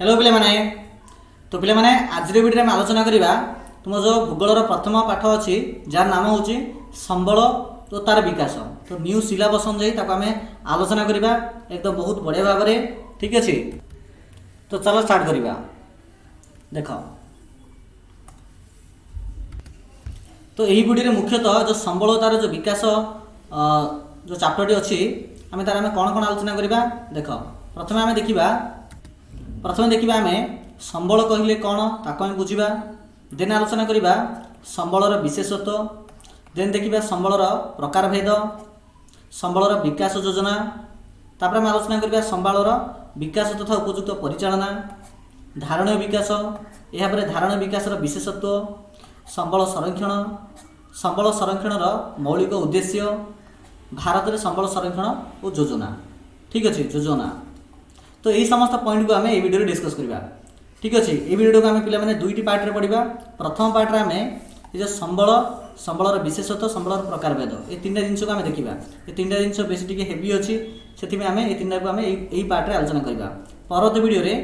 Hello पे मैंने तो पे मैंने आज भिडियो में आलोचना करवा तुम जो भूगोलर प्रथम पाठ अच्छी जार नाम हूँ संबल तो तार विकास। तो न्यू सिलेबस अनुसार आम आलोचना करवा एकदम बहुत बढ़िया भाव में। ठीक अच्छे तो चलो स्टार्ट करवा। देख तो यही भिडियो मुख्यतः जो संबल तार जो विकास जो चैप्टर अच्छी आम तार आम कौन कौन आलोचना करवा। देख प्रथम देखा आम संबल कहले कौन ताको आम बुझा, देन आलोचना करवा संबलर विशेषत्व, देन देखा संबलर प्रकारभेद, संबलर विकास योजना, तापर आम आलोचना करवा संबलर विकास तथा उपयुक्त परिचालना, धारणीय विकास, यापर धारणीय विकास विशेषत्व, संबल संरक्षण, संबल संरक्षणर मौलिक उद्देश्य, भारत में संबल संरक्षण और योजना। ठीक अच्छे योजना तो यही समस्त पॉइंट को आम ये वीडियो डिस्कस करवा। ठीक अच्छे ये वीडियो को आम पे दुईटी पार्ट में पढ़ा। प्रथम पार्ट में आम ये संबल संबलर विशेषत्व संबलर प्रकारभेद ये तीन जिन को आम देखा। ये तीन जिन बेस टी हेवी अच्छी से आम ये तीन को आम यही पार्ट में आलोचना करवा। परवर्त वीडियो ये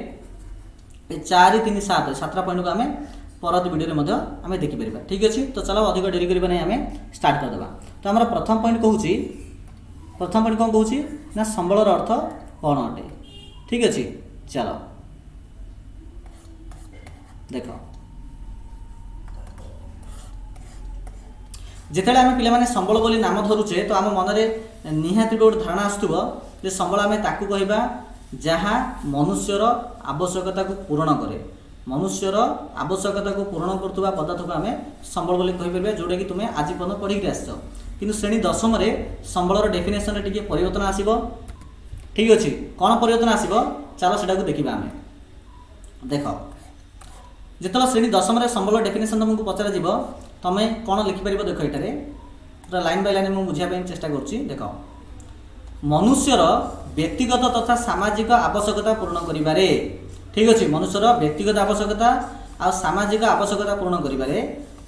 4, 3, 7 7टा पॉइंट को आम परवर्त वीडियो में आम देखिपर। ठीक अच्छे तो चलो अधिक डेरी करवा नहीं आम स्टार्ट करदे। तो आम प्रथम पॉइंट कहूँ प्रथम पॉइंट कौन कहूँ ना संबलर अर्थ कौन अटे। ठीक अच्छे चलो देख जिते आम पे संबल बोली नाम धरुचे तो आम मन में निहाती गोटे धारणा आसुव जे संबल आम ताकू कहवा जहाँ मनुष्यर आवश्यकता को पूरण करे, मनुष्यर आवश्यकता को पूरण करुवा पदार्थ को आम संबल बोली कहीपर जोटा कि तुम्हें आज पर्यटन पढ़ी आस। कि श्रेणी 10 में संबलर डेफिनेशन टे परिवर्तन आसो। ठीक अच्छे कौन परिवर्तन आसो चलो सेटा को देखा। आम देख जिते श्रेणी 10 में संबल डेफिनेशन तुमको पचरा तुम्हें कौन लिखिपर। देख ये पूरा लाइन बाय लाइन मुझे बुझाई चेष्टा करुँच। देख मनुष्यर व्यक्तिगत तथा सामाजिक आवश्यकता पूर्ण करिबारे। ठीक अच्छे मनुष्यर व्यक्तिगत आवश्यकता आ सामाजिक आवश्यकता पूर्ण करिबारे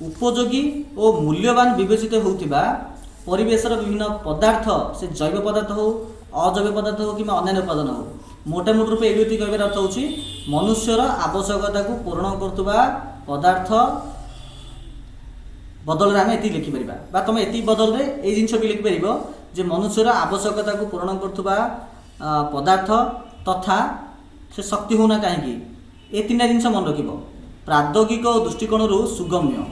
उपयोगी और मूल्यवान विवेचित होउथिबा परिवेशर विभिन्न पदार्थ से जैव पदार्थ हो अजैव पदार्थ हो कि अन्य उपादान हो मोटामोटी रूप ये कहबार अर्थ हो मनुष्यर आवश्यकता को पूर्ण करुवा पदार्थ बदल आम ये लिखिपर। तुम ये बदल में ये जिन भी लिखिपर जे मनुष्यर आवश्यकता को पूरण करुवा पदार्थ तथा से शक्ति होना कहीं ये 3टा जिन मन रख। प्राद्योगिक दृष्टिकोण सुगम्य,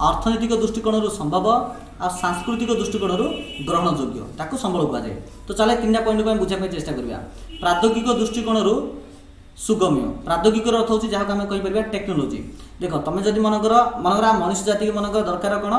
अर्थनैतिक दृष्टिकोण संभव आ सांस्कृतिक दृष्टिकोण ग्रहण योग्य ताकू संबल कहुए। तो चले 3टा पॉइंट को बुझाई चेष्टा करवा। प्राद्योगिक दृष्टिकोण सुगम्य प्राद्योगिक अर्थ हो जहाँ आम कहीपर टेक्नोलोजी। देख तुम जब मनकर मनुष्य जाति मनकर दरकार कौन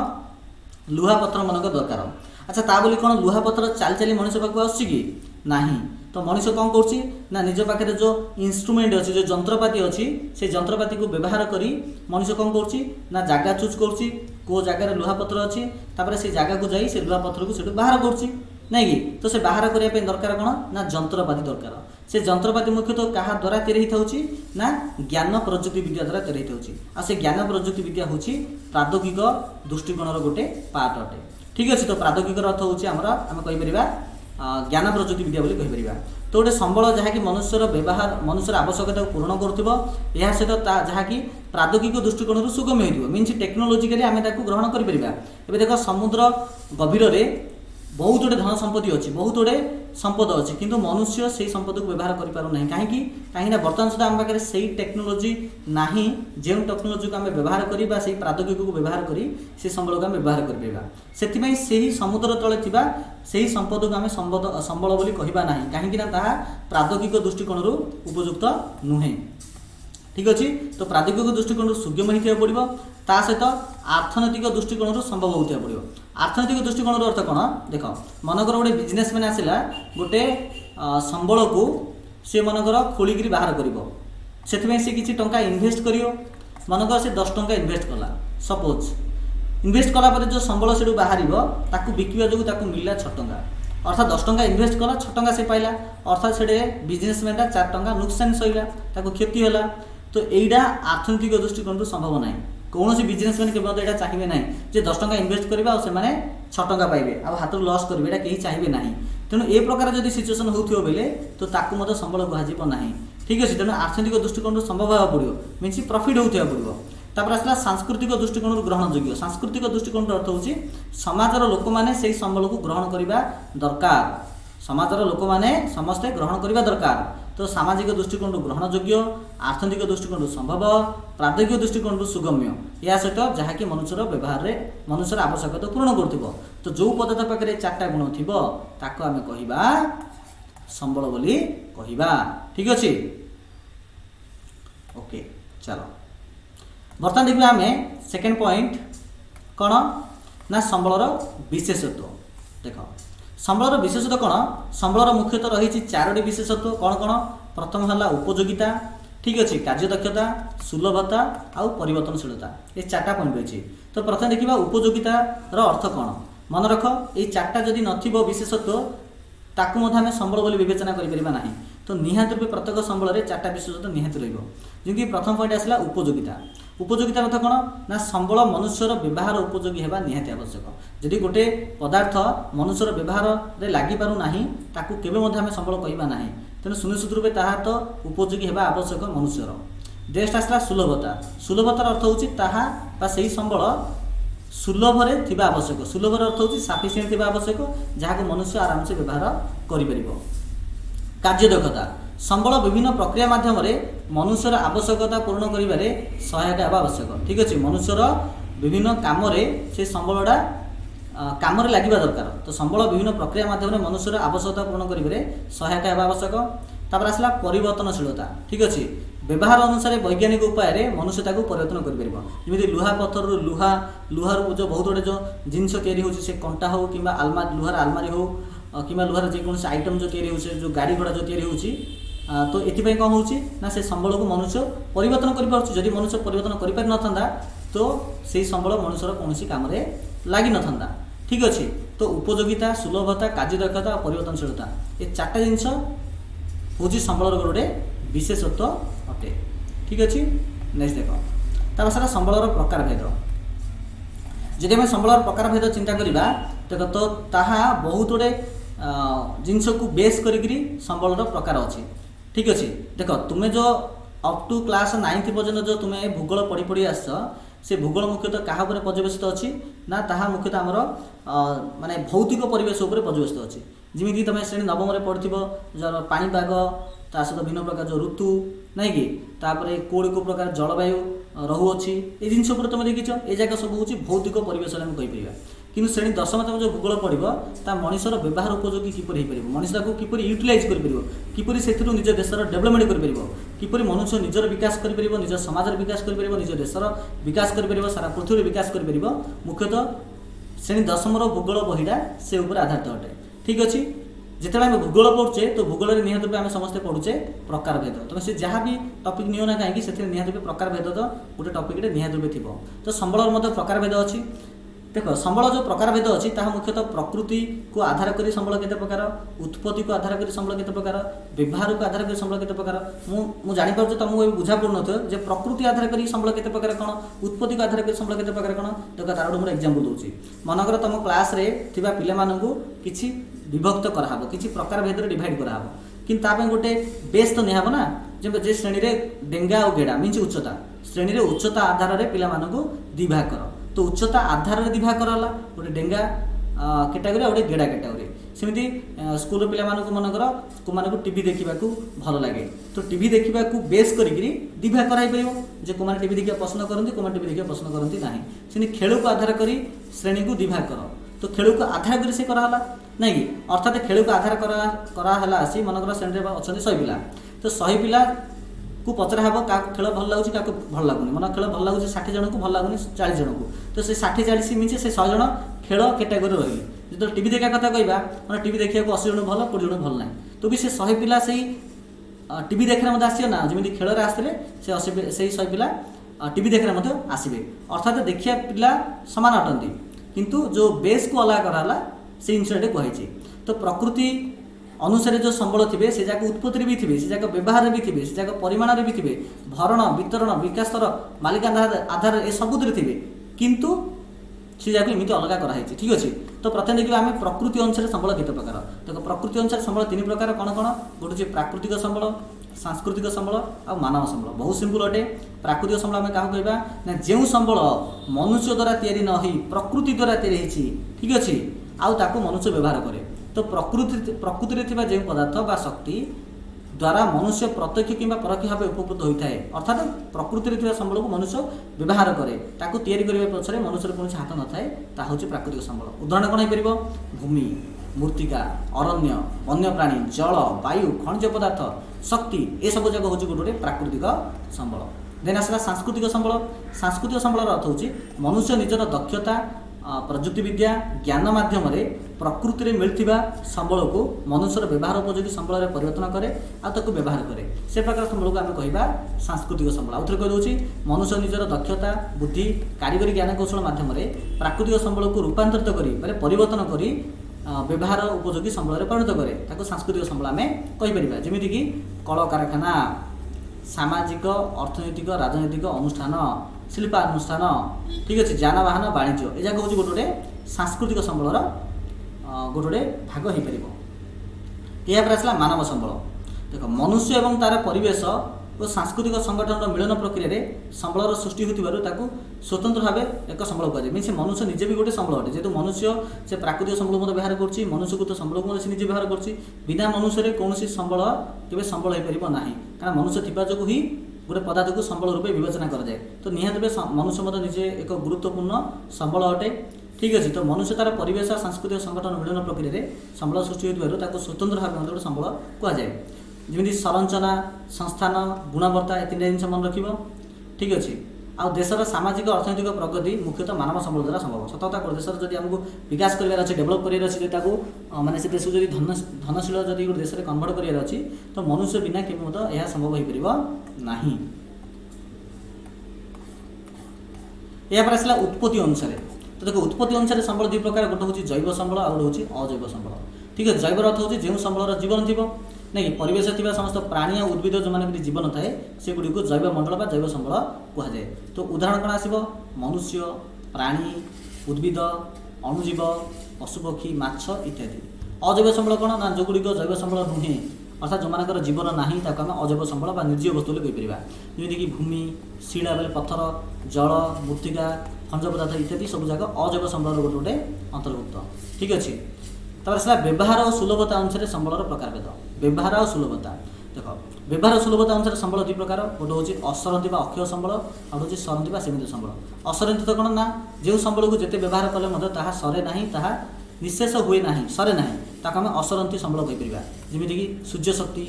लुहा पत्थर मनकर दरकार। अच्छा ता बोली कौन लुहा पत्थर चाली चाली मनुष्य पाक आसुची कि नहीं। तो मनुष्य कौन करुच्ची ना निज पाखे जो इन्स्ट्रुमेंट अच्छी जो जंत्रपाति अच्छी से जंत्रपाति को व्यवहार करी मनुष्य कौन करुच्ची ना जगह चूज करुच्ची को जगार लुहा पत्थर अच्छी तापर से जगह को जाई से लुहा पत्थर को से बाहर करुच्ची नहीं कि। तो से बाहर करने दरकार कौन ना जंत्रपाति दरकार। से जंत्रपाति मुख्यतः क्या द्वारा तैयारी होती ना ज्ञान प्रजुक्ति विद्या द्वारा तैयारी होती। आ से ज्ञान प्रजुक्ति विद्या हूँ प्राद्योगिक दृष्टिकोण गोटे पार्ट अटे। ठीक अच्छे तो प्राद्योगिक अर्थ हूँ आम कहीपर ज्ञान प्रजुक्ति विद्या बोली कहीपर। तो गोटे संबल जहाँकि मनुष्यर व्यवहार मनुष्यर आवश्यकता को पूर्ण करुवा सहित जहाँकि प्राद्योगिक दृष्टिकोण सुगम्य हो मीन्स टेक्नोलोजिकाली आम ग्रहण कर। देख समुद्र गभीर बहुत गुटे धन संपत्ति अच्छी बहुत गुटे संपद अच्छी किंतु मनुष्य से संपद को व्यवहार करें कहीं बर्तमान सुधा आम पाखे से टेक्नोलोजी ना जो टेक्नोलोजी को आम व्यवहार करवा से प्राद्योगिक को व्यवहार करी से संबल को आम व्यवहार कर से समुद्र तले से संपद को आम संबल बोली कहवा ना कहीं प्राद्योगिक दृष्टिकोण उपयुक्त नुहे। ठीक अच्छे तो प्राद्योगिक दृष्टिकोण सुगम होता पड़ो ता सहित अर्थनैतिक दृष्टिकोण संभव होता पड़ो। अर्थनैतिक दृष्टिकोण अर्थ कौन देख मनकर गोटे बिजनेसमैन आसला गोटे संबल को सी मनकर खोलिकी बाहर कर से किसी टंका इन्वेस्ट कर मनकर से 10 टंका इन्वेस्ट कला सपोज इन्वेस्ट कलापर जो संबल से बाहर ताकू बिकवा जो मिलला 6 टंका अर्थात 10 टंका इन्वेस्ट कला 6 टंका से पाइला अर्थात से बिजनेसमैन 4 टंका नुकसान सहिला क्षति है। तो यहीटा अर्थनैतिक दृष्टिकोण संभव ना कौन बिजनेसमैन केवल यहाँ चाहिए ना जे 10 टंका इन्वेस्ट करेंगे और 6 टंका पाइबे आ हाथ लॉस करेंगे कहीं चाहिए ना। तेणु ए प्रकार जब सिचुएसन होथिबो बेले तो ताकू मते संबल कह ना ठीक अच्छे तेणु आर्थिक दृष्टिकोण संभव होगा पड़ो मीनस प्रॉफिट होता पड़ो तापर आसला सांस्कृतिक दृष्टिकोण ग्रहण योग्य सांस्कृतिक दृष्टिकोण अर्थ हूँ समाजर लोक मैंने से संबल को ग्रहण करने दरकार समाजर लोक मैंने समस्ते ग्रहण करने दरकार तो सामाजिक दृष्टिकोण ग्रहण योग्य आर्थिक दृष्टिकोण संभव प्राद्योगिक दृष्टिकोण सुगम्य या सहित जहाँकि मनुष्यर व्यवहार में मनुष्यर आवश्यकता पूर्ण कर तो जो पदार्थ पाखे 4टा गुण थी ताको आमे कहिबा संबल बोली कहिबा ठीक अच्छे ओके चलो बर्तमान देखिए आम सेकेंड पॉइंट कौन ना संबलर विशेषत्व देख संबलर विशेषत्व कौन संबलर मुख्यतः रही 4टी विशेषत्व कौन कौन प्रथम है उपयोगिता ठीक अच्छे कार्यदक्षता सुलभता आउ परिवर्तनशीलता ये 4टा पॉइंट रही तो प्रथम देखा उपयोगितार अर्थ कौन मन रख ये 4टा जदि नथिबो विशेषत्व ताकू मध्य आम संबल बोली विवेचना करिपरिबा नाही तो निहात रूपे प्रत्येक संबल में 4टा विशेषत्व निहात रहिबो जेमि प्रथम पॉइंट आसला उपयोगिता उपयोगिता अर्थ कौन ना संबल मनुष्यर व्यवहार उपयोगी होगा निहाती आवश्यक जदि गोटे पदार्थ मनुष्यर व्यवहार रे लागि पारु नाही ताकू केबे मध्य आम संबल कहिबा नाही तेणु सुनिश्चित रूपे ताहा तो उपयोगी होगा आवश्यक मनुष्यर नेक्स्ट आसला सुलभता सुलभतार अर्थ होची ताहा बा सेही संबल सुलभरे थिबा आवश्यक सुलभर अर्थ होची सफिशिएंट थिबा आवश्यक जहाको मनुष्य आराम से व्यवहार करि परिबो कार्यदक्षता संबल विभिन्न प्रक्रिया माध्यम मनुष्यर आवश्यकता पूर्ण करिबारे सहायक हेबा आवश्यक ठीक अच्छे मनुष्यर विभिन्न काम से संबलटा काम लगे दरकार तो संबल विभिन्न प्रक्रिया माध्यम मनुष्यर आवश्यकता पूर्ण करिबारे सहायक हेबा आवश्यक तापर आसला परिवर्तनशीलता ठीक अच्छे व्यवहार अनुसार वैज्ञानिक उपाय मनुष्य ताको परिवर्तन कर लुहा पत्थर लुहार जो बहुत गुड़े जो जिनस या कंटा हो कि लुहार आलमारी हो कि लुहार जेकोसी आइटम जो या जो गाड़ी घोड़ा जो या तो ये कौन हो से संबल को मनुष्य परिवर्तन कर मनुष्य परिवर्तन कर पारि नथा तो से संबल मनुष्यर कौन काम लगी नथा ठीक अच्छे तो उपयोगिता सुलभता कार्यदक्षता और परिवर्तनशीलता ये 4टा जिनस हूँ संबलर गोटे विशेषत्व अटे ठीक अच्छे नेक्स्ट देख तार सारा संबलर प्रकार भेद जदि आम संबलर प्रकार भेद चिंता करवा देख तो ताहा बहुत गुड़े जिनस को बेस करी संबलर प्रकार अच्छी ठीक अच्छे देख तुम्हें जो अप टू क्लास 9th पर्यंत जो तुम्हें भूगोल पढ़ी पढ़ी आस से भूगोल मुख्यतः क्या पर्यवेसित अच्छी ना ताहा मुख्यतः आमर माने भौतिक परिवेश उपर पर्यवेसित अच्छी जमीन तुम श्रेणी 9th में पढ़ पाणीपाग ता सहित भिन्न प्रकार जो ऋतु ना कि तापर कोड़ को प्रकार जलवायु रहुअछि ये जिनस तुम देखीच ये जगह सब हूँ भौतिक परिवेश आम कहीपर कि श्रेणी 10 में तुम जो भूगोल पढ़ मनुष्यर व्यवहार उपयोगी किपर हो मनुष्य को किपर यूटिलाइज कर से निज देशर डेभलपमेंट कर मनुष्य निजर विकास कर निज समाजर विकास कर निज देशर विकास कर सारा पृथ्वी विकास कर मुख्यतः श्रेणी 10 भूगोल बहीटा से उपर आधारित अटे ठीक अच्छे जिते आम भूगोल पढ़ुचे तो भूगोल निहत रूपे आम समस्ते पढ़ुचे प्रकार भेद तुम से जहाँ भी टपिक नियो ना कहीं से निहत रूपे प्रकार भेद तो गोटे टपिक निहत रूपे थी तो संबलर प्रकार भेद अच्छी देख संबल जो प्रकार भेद अच्छी ताहा मुख्यतः प्रकृति को आधार कर संबल केते प्रकार उत्पत्ति को आधार कर संबल केते प्रकार व्यवहार को आधार कर संबल केते प्रकार मु जानि पारछु तुमको बुझा पड़ नथो जे प्रकृति आधार कर संबल केते प्रकार कोन उत्पत्ति को आधार कर संबल केते प्रकार कोन देख तार गोटे एग्जांपल दूची मनकर तुम क्लास रे थिबा पिले माननकु किछि विभक्त कराहबो किछि प्रकार भेद रे डिवाइड कराहबो किंतु तापे गोटे बेस तो निहाबो ना जे श्रेणी रे डेंगा और गेड़ा मीन्स उच्चता श्रेणी रे उच्चता आधार रे पिला माननकु दिभाग कर तो उच्चता आधार रे दिभाग कराला गोटे डेंगा कैटेगोरी और गेड़ा कैटेगोरी सेमती स्कूल पिला मनकर को मानक टीवी देखा भल लगे तो टीवी देखा बेस करी दिभाग कराई पार जे को टीवी देखा पसंद करती को टीवी देखा पसंद करती ना से खेल को आधार कर श्रेणी को दिभाग कर तो खेल को आधार कर से कराला ना कि अर्थात खेल को आधार कराला आसी मनकर श्रेणी अच्छा 100 पिला तो 100 पिला को पचरा हे क्या खेल भल लगुच क्या भल लगुनि मन खेल भल लगुच 60 जन को भल लगुनि 40 जन को तो से 60-40 मीन से 100 जन खेल कैटेगोरी रही जो टीवी देखा कथा कहवा मैं टीवी देखा 80 जन भल 20 जन भल ना तो भी से 100 पिला से टीवी देखने मत आस ना जमी खेल आसते से 100 पिला टीवी देखने आसवे अर्थात देखिया पिला सामान अटंती किंतु जो बेस को अलग कराला से जिनटे कहुई तो प्रकृति अनुसार जो संबल थे से जाक उत्पत्ति भी थे से जाक व्यवहार भी थे से जाक परिमाण भी थे भरण वितरण विकासर मालिकाना आधार ए सबुद थे किंतु से जाक इमित अलग कराई ठीक अच्छे तो प्रथम देखिए आम प्रकृति अनुसार संबल केते प्रकार देखो प्रकृति अनुसार संबल 3 प्रकार कौन कौन गोटे प्राकृतिक संबल सांस्कृतिक संबल आ मानव संबल बहुत सिंपल अटे। प्राकृतिक संबल आम क्या कहवा ना जो संबल मनुष्य द्वारा तैयारी न हो प्रकृति द्वारा तैयारी होती ठीक अच्छे आउ मनुष्य व्यवहार करे। तो प्रकृति में जो पदार्थ बा शक्ति द्वारा मनुष्य प्रत्यक्ष कि परोक्ष भाव उपकृत होता है अर्थात प्रकृति संबल को मनुष्य व्यवहार करे ताकू तैयारी करने पछरे मनुष्य कौन हाथ न थाए ता हूँ प्राकृतिक संबल। उदाहरण कौन हो भूमि मूर्तिका अरण्य वन्यप्राणी जल वायु खनिज पदार्थ शक्ति ये सब जगह हूँ गोटे प्राकृतिक संबल। देन आसला सांस्कृतिक संबल। सांस्कृतिक संबल अर्थ हूँ मनुष्य निजर दक्षता प्रजुक्ति विद्या ज्ञान माध्यम प्रकृति में मिलता संबल को मनुष्यर व्यवहार उपयोगी संबल में परिवर्तन करे आउ व्यवहार करे से प्रकार संबल को आम कहवा सांस्कृतिक संबल। आउ थे कहीदे मनुष्य निजर दक्षता बुद्धि कारीगरी ज्ञान कौशल माध्यम प्राकृतिक संबल को रूपांतरित कर परिवर्तन कर व्यवहार उपयोगी संबल में परिणत करे ताको सांस्कृतिक संबल आम कहीपर। जमीक कल कारखाना सामाजिक अर्थनैतिक राजनैतिक अनुष्ठान शिल्पानुष्ठान ठीक अच्छे जानवाहन वाणिज्य ये जगह हूँ गोटे सांस्कृतिक संबलर गोटे भाग हो पार। यह आसला मानव संबल। देख मनुष्य और तार परिवेश और सांस्कृतिक संगठन मिलन प्रक्रिया संबलर सृष्टि होता स्वतंत्र भाव एक संबल कहुए मीन से मनुष्य निजे भी गोटे संबल अटे जेहतु मनुष्य से प्राकृतिक संबल व्यवहार कर मनुष्य को तो संबल को निजे व्यवहार कर बिना मनुष्य कौन संबल केवल संबल हो पार ना कारण मनुष्य थी जो ही गोटे पदार्थ को संबल रूपे विवेचना कराए। तो निहत मनुष्य मत निजे एक गुरुत्वपूर्ण संबल अटे ठीक अच्छे। तो मनुष्य तार परिवेश सांस्कृतिक संगठन मिलन प्रक्रिया संबल सृष्टि होता स्वतंत्र भाव गोटे संबल कहुए। जमी संरचना संस्थान गुणवत्ता ये 3 जिन मन रख ठीक अच्छे। आ देशर सामाजिक अर्थनैतिक प्रगति मुख्यतः मानव संबल द्वारा संभव। सतता कर देशर जब आमको विकास करार अच्छे डेभलप करार अच्छे माने से देश जब धनशील जब गोटे देश में कन्भर्ट करार अच्छी तो मनुष्य बिना केवल यह संभव हो पार ना। यापर आसला उत्पत्ति अनुसार। तो देखो उत्पत्ति अनुसार संबल 2 प्रकार गोटे हूँ जैव संबल आ गोटे हूँ अजैव संबल ठीक है। जैव अर्थ हूँ जो संबलर जीवन थी नहीं परिवेश थी समस्त प्राणी और उद्भिद जो मैंने जीवन थाए से गुड़ी को जैव मंडल बा जैव संबल कहुए। तो उदाहरण कौन आसो मनुष्य प्राणी उद्भिद अणुजीव पशुपक्षी माछ इत्यादि। अजैव संबल कौन ना जो गुड़िक जैव संबल नुहे अर्थात जो मानकर जीवन ना आम अजैव संबल बा निर्जीव वस्तु कहीपर जमीक भूमि शिला बेले पत्थर जल मृत्तिका खनिज पदार्थ इत्यादि सब जगह अजैव संबल गोटे गोटे अंतर्भुक्त ठीक अच्छे। तब आसला व्यवहार और सुलभता अनुसार संबलर प्रकारभेद। व्यवहार और सुलभता देख व्यवहार सुलभता अनुसार संबल 2 प्रकार गोटे हूँ असरंती अक्षय संबल आ हूँ सरंती सीमित संबल। असरंती तो कौन ना जो संबल को जिते व्यवहार कले सरे ना निशेष हुए ना सरे ना ताक आम असरंती संबल कहीपर। जमीक सूर्य शक्ति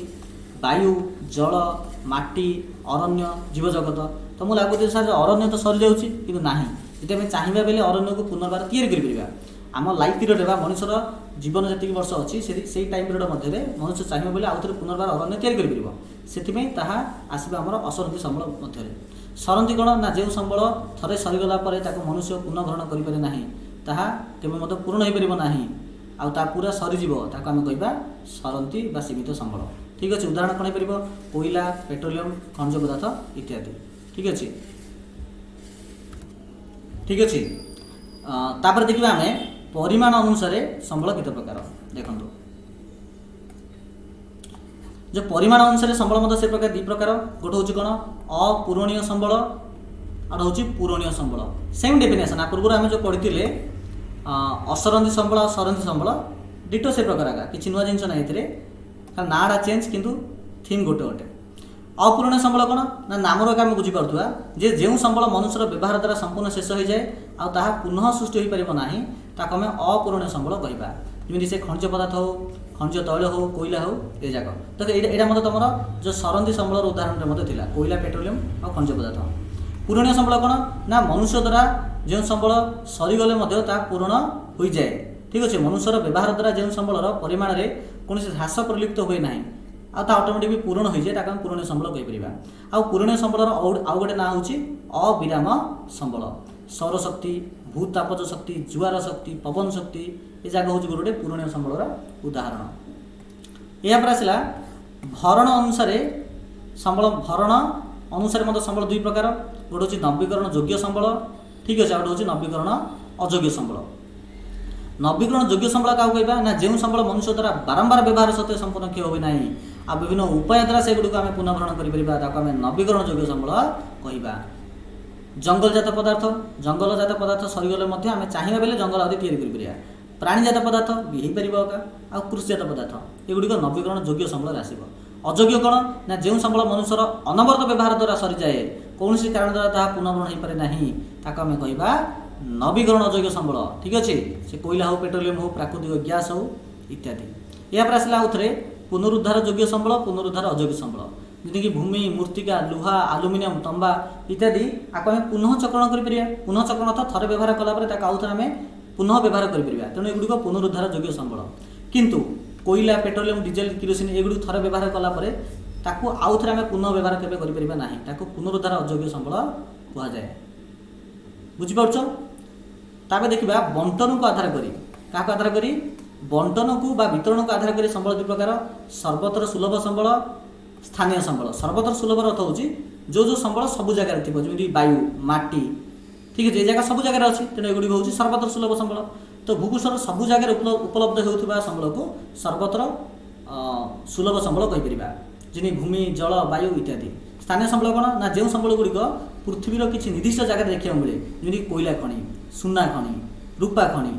वायु जल माटी अरण्य जीव जगत। तो मुझे लगुच सर अरण्य तो सरी जाऊँगी कि ना जी आम चाहिए बेले अरण्य को पुनर्बार या आम लाइफ पीरियड बा मनुष्यर जीवन जी वर्ष अच्छी से टाइम पीरियड मध्य मनुष्य चाहिए बोले आउ थे पुनर्बार अरण्य या आसवा आम असरंती संबल मध्य। सरंती कौन ना जो संबल थे सरीगला मनुष्य पुनः ग्रहण करें ना केवल पूर्ण हो पार ना आ पूरा सरीज आम कहवा सरंती सीमित संबल ठीक अच्छे। उदाहरण कौन हो कोयला पेट्रोलियम खनिज पदार्थ इत्यादि ठीक अच्छे ठीक अच्छे। तापर देखिए आम परिमाण अनुसार संबल केते प्रकार देखो जो परिमाण अनुसार संबल से प्रकार 2 प्रकार गोटे हूँ कौन अपूरणीय संबल और हूँ पूरणीय संबल सेम डेफिनेशन आ पूर्व आम जो पढ़ी असरंती संबल और सरंती संबल डिटो से प्रकार आगा कि नुआ जिन ना नाटा चेंज किंतु थीम गोटे गोटे। अपूरणीय संबल कौन ना नामर आम बुझीपारा जे जो संबल मनुष्यर व्यवहार द्वारा संपूर्ण शेष हो जाए आ पुनः सृष्टि हो पार ना ताको आम अपूरणीय संबल कहवा। जमी से खनिज पदार्थ हो खनिज तैल हो कोयला हो ये जाक तो यहाँ मतलब तुम जो सरंती संबल उदाहरण मत थी कोयला पेट्रोलियम और खनिज पदार्थ। पूरणीय संबल कौन ना मनुष्य द्वारा जो संबल सरीगले पूरण हो जाए ठीक अच्छे। मनुष्यर व्यवहार द्वारा जो संबलर परिमाण में कौन ह्रास परिलिप्त हुए ना ऑटोमेटिक भी पूरण हो जाए आम पूरणीय संबल कहीपर। आ पूरणीय संबलर आउ गोटे ना हूँ अविराम संबल सौरशक्ति भूतापज शक्ति जुआर शक्ति पवन शक्ति ये जगह हूँ गोटे पूरणीय संबलर उदाहरण। यापर आसला भरण अनुसार संबल भरण अनुसार मतलब संबल 2 प्रकार गोटे हूँ नवीकरण योग्य संबल ठीक अच्छे आ गोटे हूँ नवीकरण अयोग्य संबल। नवीकरण योग्य संबल क्या कहवा ना जो संबल मनुष्य द्वारा बारंबार व्यवहार सत्वे संपूर्ण क्षय हुए ना आ विभिन्न उपाय द्वारा से गुड़ आम पुनर्भरण करें नवीकरण योग्य संबल कहवा। जंगलजात पदार्थ जंगलजात पदार्थ सरीगले आम चाहिए बेले जंगल आदि या प्राणीजात पदार्थ भी हो पार एका आ कृषिजात पदार्थ एगुड़िक नवीकरण योग्य संबल आसब। अयोग्य कौन ना जो संबल मनुष्यर अनवरत व्यवहार द्वारा सरी जाए कौन कारण द्वारा ताहा पुनर्भरण हो पारे ना आम कहवा नवीकरण अयोग्य संबल। ठीक अच्छे से कोयला हो पेट्रोलियम हो प्राकृतिक गैस हो इत्यादि। यापर आसला आउ थे पुनरुद्धार योग्य संबल पुनरुद्धार अयोग्य संबल जमीक भूमि मूर्तिका लुहा आलुमिनियम तंबा इत्यादि आपको आम पुनः चक्रण कर पुनः चक्रण अर्थ थे व्यवहार कलापर आउ थे आम पुनः व्यवहार कर तेणु एगुड़िक पुनरुद्धार योग्य संबल। किंतु कोयला पेट्रोलियम डीजेल किरोसिन एगुड़ी थे व्यवहार कलापर ताकू आउ थे आम पुनः व्यवहार केवे करें ना पुनरुद्धार अयोग्य संबल कहुए। बुझीपार तापर देखा बंटन को आधार करी क्या आधार करी बंटन को वितरण को आधार करी संबल दु प्रकार सर्वत्र सुलभ संबल स्थानीय संबल। सर्वत्र सुलभ अर्थ हो जो संबल सब जगह थी जमी वायु माटी ठीक है ये जगह सब जगह अच्छी तेणु एगुड़ी हूँ सर्वत्र सुलभ संबल। तो भूपृष्ठर सब जगह उपलब्ध होता संबल को सर्वत्र सुलभ संबल कहीपर जमी भूमि जल वायु इत्यादि। स्थानीय संबल कौन ना जो संबल गुड़िक पृथ्वीर किसी निर्दिष्ट जगह देखा मिले जमी कोयला खनि सुना खनि रूपा खनि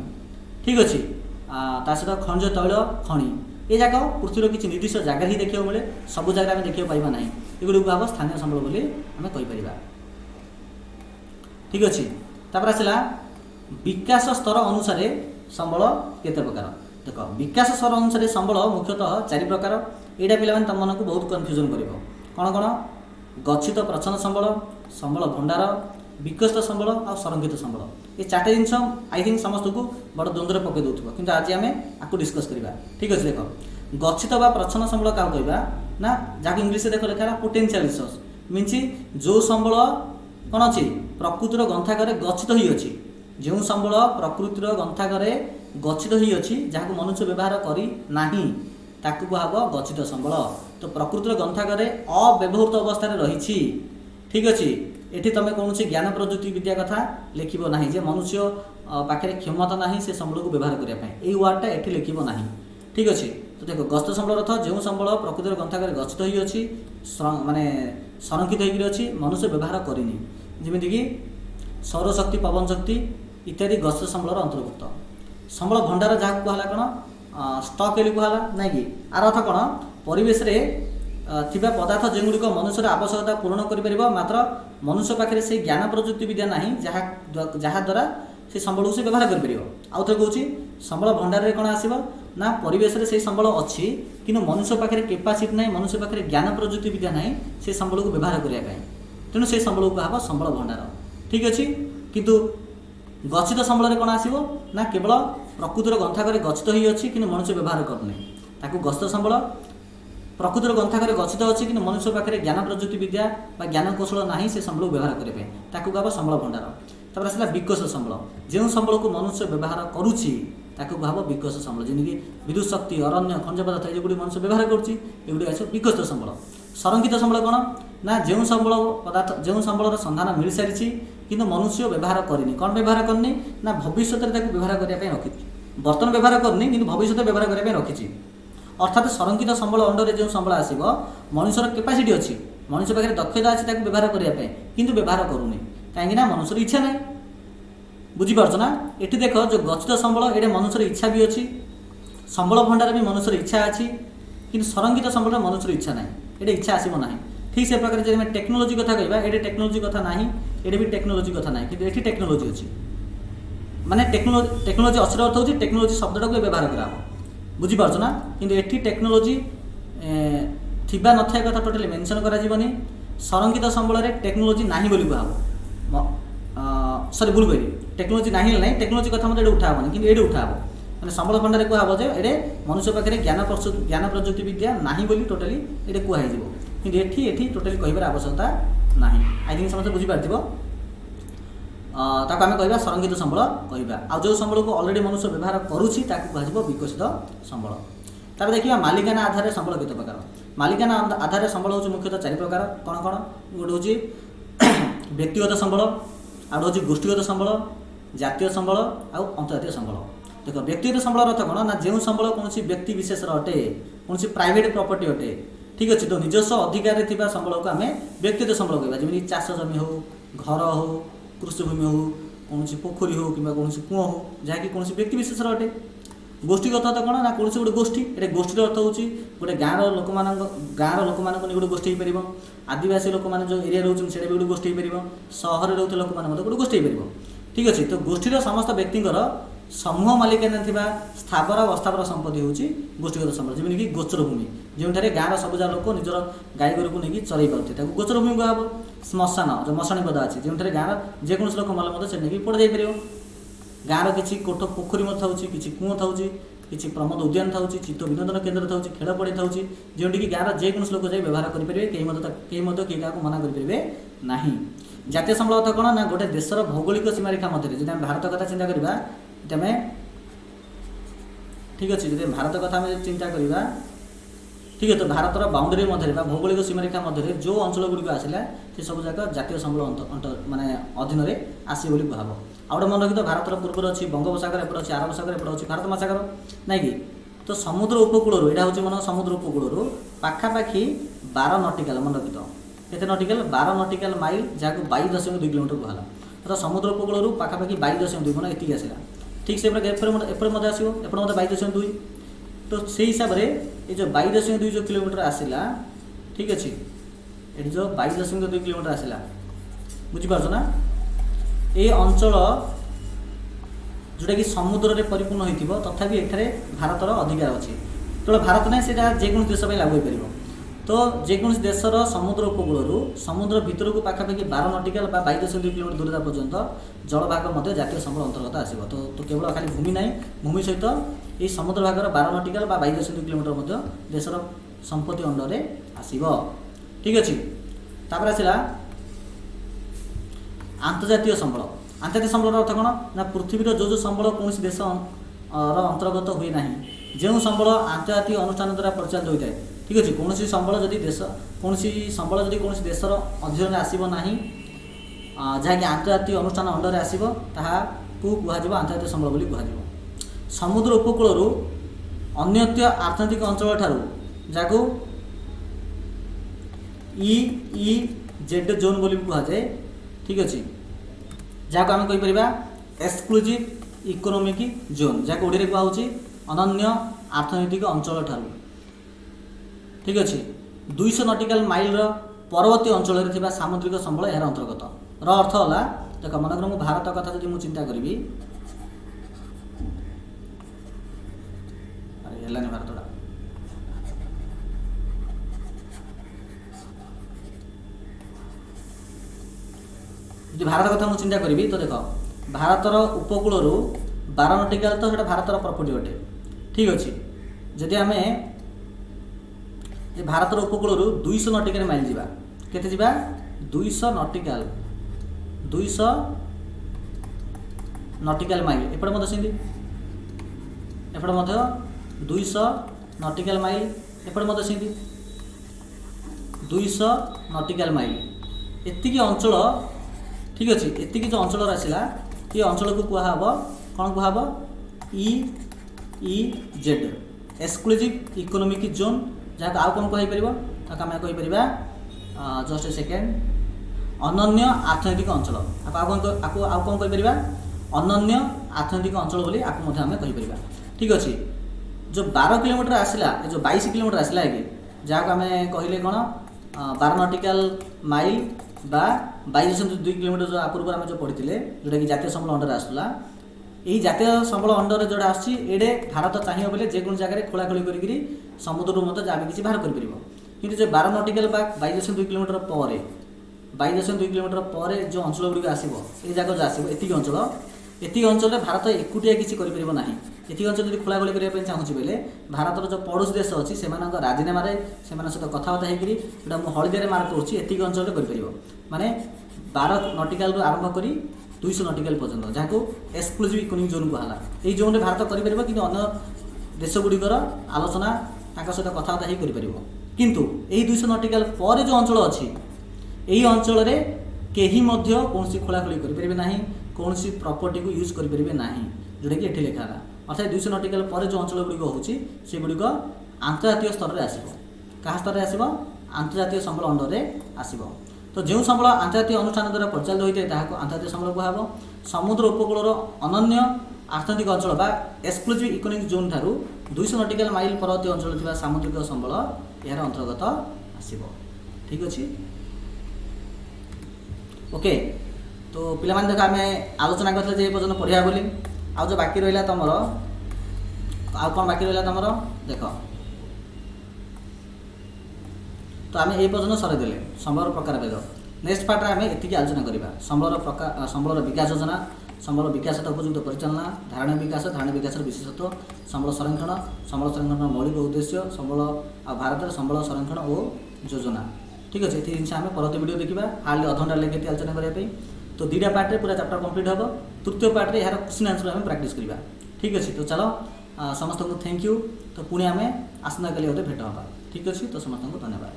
ठीक अच्छे ता सहित खनिज तैल खनि ये जाक पृथ्वीर किसी निर्दिष्ट जगह ही देखा मिले सब जगह आम देखा पाइबा ना एगुड़ी भाव स्थानीय संबल बोली आम कहीपर। ठीक अच्छे तापर आसला विकास स्तर अनुसार संबल केते प्रकार देख विकास स्तर अनुसार संबल मुख्यतः 4 प्रकार। यहाँ पे तुम मन को बहुत कन्फ्यूजन कर कौन कौन गच्छित प्रच्छन्न संबल संबल भंडार विकसित संबल और संरक्षित संबल ये 4टे जिनस आई थिंक समस्त को बड़ द्वंद्व पकई दूसब कि आज आम आपको डिस्कस करवा। ठीक अच्छे देख गच्छित बा प्रच्छन्न संबल क्या कहवा ना जहाँ इंग्लीश देख लिखा पोटेंशियल रिसोर्स मीन्स जो संबल कौन अच्छी प्रकृतिर ग्रंथागार गच्छित ही अच्छी जो संबल प्रकृतिर ग्रंथागार गच्छित ही अच्छी जहाँ को मनुष्य व्यवहार करना ताकू कुहब गच्छित संबल। तो प्रकृतिर ग्रंथागार अव्यवहृत अवस्था रही। ठीक अच्छे एठी तुम कौन ज्ञान प्रजुक्ति विद्या कथा लिखब ना जे मनुष्य पाखे क्षमता ना से संबल को व्यवहार करने वार्डटा ये लिखब ना। ठीक अच्छे तो देख गच्छित संबल अर्थ जो संबल प्रकृतिर ग्रंथागार गच्छित ही अच्छी माने संरक्षित होकर अच्छी मनुष्य व्यवहार करनी जमीक सौरशक्ति पवन शक्ति इत्यादि गच्छित संबल अंतर्भुक्त। संबल भंडार जहाँ कहला कौन स्टक कहला ना कि आर अर्थ कौन परिवेश थिबा पदार्थ जेगुड़िक मनुष्यर आवश्यकता पूरण कर मात्र मनुष्य पाखे से ज्ञान प्रजुक्ति विद्या ना जहाँ द्वारा से संबल को से व्यवहार कर आउ थे कहूँ संबल भंडार कौन आसब ना परिवेश से संबल अच्छी कि मनुष्य पाखे कैपासीटी ना मनुष्य पाखे ज्ञान प्रजुक्ति विद्या ना से संबल को व्यवहार करने तेणु से संबल को कहा संबल भंडार। ठीक अच्छे किंतु गच्छित संबल कौन आसब ना केवल प्रकृतिर ग्रंथागार गच्छित ही अच्छी कि मनुष्य व्यवहार करने ताकू गच्छित संबल प्रकृतिर ग्रंथागार गच्छित अच्छी कि मनुष्य पाखे ज्ञान प्रजुक्ति विद्या ज्ञान कौशल ना से संबल को व्यवहार करेंगे ताकू कहा संबल भंडार। तब आसला विकसित संबल जो संबल को मनुष्य व्यवहार करुच्ची कह विकसित संबल जमीक विद्युत शक्ति अरण्य खनिज पदार्थ ये मनुष्य व्यवहार करुच्ची आस विकसित संबल। संरक्षित संबल कौन ना जो संबल पदार्थ जो संबल संधान मिल सारी कि मनुष्य व्यवहार करनी कौन व्यवहार करनी ना भविष्य में व्यवहार करने रखी बर्तमान व्यवहार करनी कि भविष्य व्यवहार करने रखी अर्थात संरक्षित संबल अंडर जो संबल आसब मनुष्यर कैपासीटी अच्छी मनुष्य पाखे दक्षता अच्छी व्यवहार करने किंतु व्यवहार करूनी कहीं मनुष्यर इच्छा ना बुझीपार ना। ये देख जो गच्छित संबल ये मनुष्यर इच्छा भी अच्छी संबल भंडार भी मनुष्यर इच्छा अच्छी कि संरक्षित संबल मनुष्यर इच्छा ना ये इच्छा आसब ना। ठीक से प्रकार जब टेक्नोलोजी कथा कहवा ये टेक्नोलोजी कथा ना ये भी टेक्नोलोजी कथा ना कि ये टेक्नोलोजी अच्छी माने टेक्नोलोजी असर अर्थ हो टेक्नोलोजी शब्दटा को व्यवहार करा बुझीपार ना कि ये टेक्नोलोजी थिबा नथा कथा टोटाली मेंशन करा जीवनी। संरक्षित संबल टेक्नोलोजी नाही बोली कहब सरी भूल कही टेक्नोलोजी ना टेक्नोलोजी कथा मतलब उठा हेनी कि ये उठा हे मैंने संबल भंडार कहब जे ये मनुष्य पाखे ज्ञान प्रजुक्ति विद्या ना बोली टोटाली ये कहुए कि ये टोटाली कह आवश्यकता ना। आई थिंक समस्त बुझीपार ताको आम कहवा संरक्षित संबल कहवा आ जो संबल को ऑलरेडी मनुष्य व्यवहार करुच्ची कह विकसित संबल। तार देखिए मालिकाना आधार संबल केते प्रकार मालिकाना आधार संबल हूँ मुख्यतः 4 प्रकार कौन कौन गोटे हूँ व्यक्तिगत संबल आउ हूँ गोष्ठीगत संबल जातीय संबल आउ अंतर्जातीय संबल। देख व्यक्तिगत संबल अर्थ कौन ना जो संबल कौन व्यक्ति विशेष अटे कौन प्राइवेट प्रॉपर्टी अटे ठीक अच्छे तो निजस्व अधिकार संबल को आम व्यक्तिगत संबल कहवा जमी चाष जमी हो घर हो कृषिभूमि हो कौन पोखरी हो कि कौन कूह हो जहाँकि कौन व्यक्ति विशेष अटे। गोष्ठीगत अर्थ कौन ना कौन गोटे गोष्ठी ये गोष्ठी अर्थ हूँ गोटे गाँव लोक नहीं गोटे गोष्ठी हो पार आदिवासी लोक मैंने जो एरिया रोचे भी गोटे गोष्ठी हो पार सहर रोते लोक गोटे गोष्ठी हो पार ठीक अच्छे तो गोष्ठीर समस्त व्यक्तिर समूह मालिकाना थिबा स्थावर और अस्थावर संपत्ति हूँ गोष्ठीगत संबल जमीन कि गोचर भूमि जो गाँव सबुजा लोक निजर गाई गोरु को लेकिन चरई पाते गोचर भूमि कह श्मशान जो मशाणी पदा अच्छी जो गाँव जेको लोक मल से नहीं पड़ जापर गाँव किसी कोठ पोखरी कि कूह था किसी प्रमोद उद्यान था चित्त विनोदन केन्द्र था खेल पड़ी था जोटि कि गाँव जेको लोक जाए व्यवहार करेंगे कहीं किए क्या मना करेंगे ना। जातीय संबल अर्थ कौन ना गोटे देशर भौगोलिक सीमारेखा मध्य जब भारत कथा चिंता करवा ठीक अच्छे जो भारत कथा चिंता करवा ठीक है तो भारतर बाउंड्री मध्य भौगोलिक सीमारेखा मध्य जो अंचल गुड़िक आसला से सब जगह जातीय संबल माने अधीन में आस कहब आउ गए मन रखी भारतर पूर्वर अच्छी बंगोपसागर एपटे अच्छी अरब सागर एपटे अच्छी भारत महासागर नाई कि तो समुद्र उपकूल यहाँ हूँ मन समुद्र उपकूल पाखापाखि 12 नटिकाल मन रखी केते नटिकाल 12 नटिकाल माइल जहाँ 22.2 किलोमीटर कहला तो समुद्र उपकूल पाखापाखि 22.2 मन एति आसला ठीक से एपटे मत आसो एपटे 22.2 तो से हिसाब से ये जो 22.2 जो किलोमीटर आसला ठीक अच्छे ये जो 22.2 किलोमीटर आसला बुझीपार ना ये अंचल जोटा कि समुद्र में परिपूर्ण हो तथापि एठारे भारतर अधिकार अच्छी तो भारत ना से जेको देश लागू हो पार तो जेको देशर समुद्र उपकूल समुद्र भितर को पाखापाखि 12 नटिकाल 22.2 किलोमीटर दूरता पर्यंत जलभाग मध्य जातीय संबल अंतर्गत आसो तो केवल खाली भूमि ना भूमि सहित ये समुद्र भागर 12 नटिकाल 22.2 किलोमीटर मध्य देशर संपत्ति अंडर आसो ठीक अच्छे। तापर आसला आंतर्जातीय संबल आंतर्जातीय संबल अर्थ कौन ना पृथ्वीर जो जो संबल कौन देश अंतर्गत हुए ना जो संबल आंतर्जातीय अनुष्ठान द्वारा परिचालित होता है ठीक अच्छे कौन संबल जदि देश कौन संबल जदि कौन देशर अधीन आसो ना जहाँकि आंतर्जातीय अनुष्ठान अंडर आसो ताकू कहुव आंतर्जातीय संबल बोली कहुव। समुद्र उपकूल अन्यत्य आर्थनैतिक अंचल ठारू जहाँ EEZ जोन बोली कहुए ठीक अच्छे जहाँ आम कहीपर एक्सक्लूसिव इकोनॉमिक जोन जहाँ ओडिया कहुच्छी अनन्य आर्थनैतिक अंचल ठारू ठीक अच्छे 200 नटिकाल माइल परवर्ती अंचल सामुद्रिक संबल यार अंतर्गत अर्थ है देख मनकर मुझे भारत कथा जब मुझे चिंता करी है भारतटा जो भारत कथा मुझे चिंता करी तो देख भारतर उपकूल 12 नटिकाल तो भारतर प्रॉपर्टी अटे ठीक अच्छे जदि आम भारतर उपकूल 200 नटिकाल माइल जावा केते जावा 200 नटिकाल 200 नटिकाल माइल एपटे मत सेमती एपटे मत 200 नटिकाल माइल एपटे मत सेमती 200 नटिकाल माइल एतिकी अंचल ठीक अच्छे एतिकी जो अंचल आसला ये अंचल को कहब कौन कहब EEZ एक्सक्लूसिव इकोनॉमिक जोन जहाँ आउ कौन कहीपर आम कहीपर जस्ट ए सेकेंड अनन्य आर्थनैतिक अंचल आउ कौन कहीपर अनन्य आर्थनैतिक अंचल बोली आम कहीपर ठीक अच्छे जो 12 किलोमीटर आसला जो 22 किलोमीटर आसला कि जहाँ आम कहले कौन 12 नटिकाल माइल बा 22.2 किलोमीटर जो पूर्व आम जो पढ़ी जोटा कि जातीय संबल अंडर आसला यही जातीय संबल अंडर जोड़ा आसे भारत चाहिए बोले जेको जगह खोलाखोली कर समुद्र मत जहाँ भी किसी बाहर कर कि जो 12 नटिकाल 22.2 किलोमीटर पर 22.2 किलोमीटर पर जो अंचल गुड़िक आसो ये जगह जो आसो एति अंचल भारत एकुटिया किसी करना ये अंचल जब खोलाखोली करने चाहूँगी बोले भारतर जो पड़ोशी देश अच्छी से राजीनाम सहित कथबार्ता होता मुझे हलदिया मार्क करुँची अंचल कर माने 12 नटिकाल आरंभ कर 200 नटिकाल पर्यटन जहाँ एक्सक्लूसिव इकोनॉमिक जोन कहला ये जोन में भारत कर अन्य देश गुड़िकर आलोचना सहित कथबार्ता कर किंतु यही 200 नटिकाल पर जो अंचल अच्छी यही अंचल कहीं कौन खोलाखोली करें ना कौन प्रॉपर्टी को यूज करें ना जोटा कि ये लिखा अर्थात 200 नटिकल पर जो अंचल गुड़िक होची से गुड़िक आंतर्जातीय स्तर में आसिबो कहा स्तर में आसिबो आंतर्जातीय संबल अंडर रे आसिबो तो जो संबल आंतर्जातीय अनुष्ठान द्वारा परिचालित होइते ताहाको आंतर्जातीय संबल कुहाबो समुद्र उपकूलर अनन्य आर्थनैतिक अंचल बा एक्सक्लूसिव इकोनॉमिक जोन ठारू 200 नटिकल माइल परवर्ती अंचल थिबा सामुद्रिक संबल यार अंतर्गत आसिबो ठीक अछि ओके तो पिला मान देख आमे आलोचना करथले जे पर्यंत पढ़िया बोली आ जो बाकी रहिला तमरो आ कोन बाकी रहिला तमरो देखो तो आमे ए पर्यंत सरे देले संबलर प्रकार भेद नेक्स्ट पार्ट रे आमे एतिकी आलोचना करिबा संबलर प्रकार संबलर विकास योजना संबल विकास उपयुक्त परिचालना धारणा विकास विशेषत्व संबल संरक्षण मौलिक उद्देश्य संबल आ भारत संबल संरक्षण और योजना ठीक अच्छे ये जिन आम परवर्त वीडियो देखा हार्डली अध घंटा लगे आलोचना करने तो दुईटा पार्ट रे पूरा चैप्टर कंप्लीट हम तृतीय पार्ट रे यार क्वेश्चन आंसर आम प्रैक्टिस करवा ठीक अच्छे तो चलो समस्त को थैंक यू तो पुणी आम आसंता काली भेट हाँ ठीक अच्छे तो समस्त को धन्यवाद।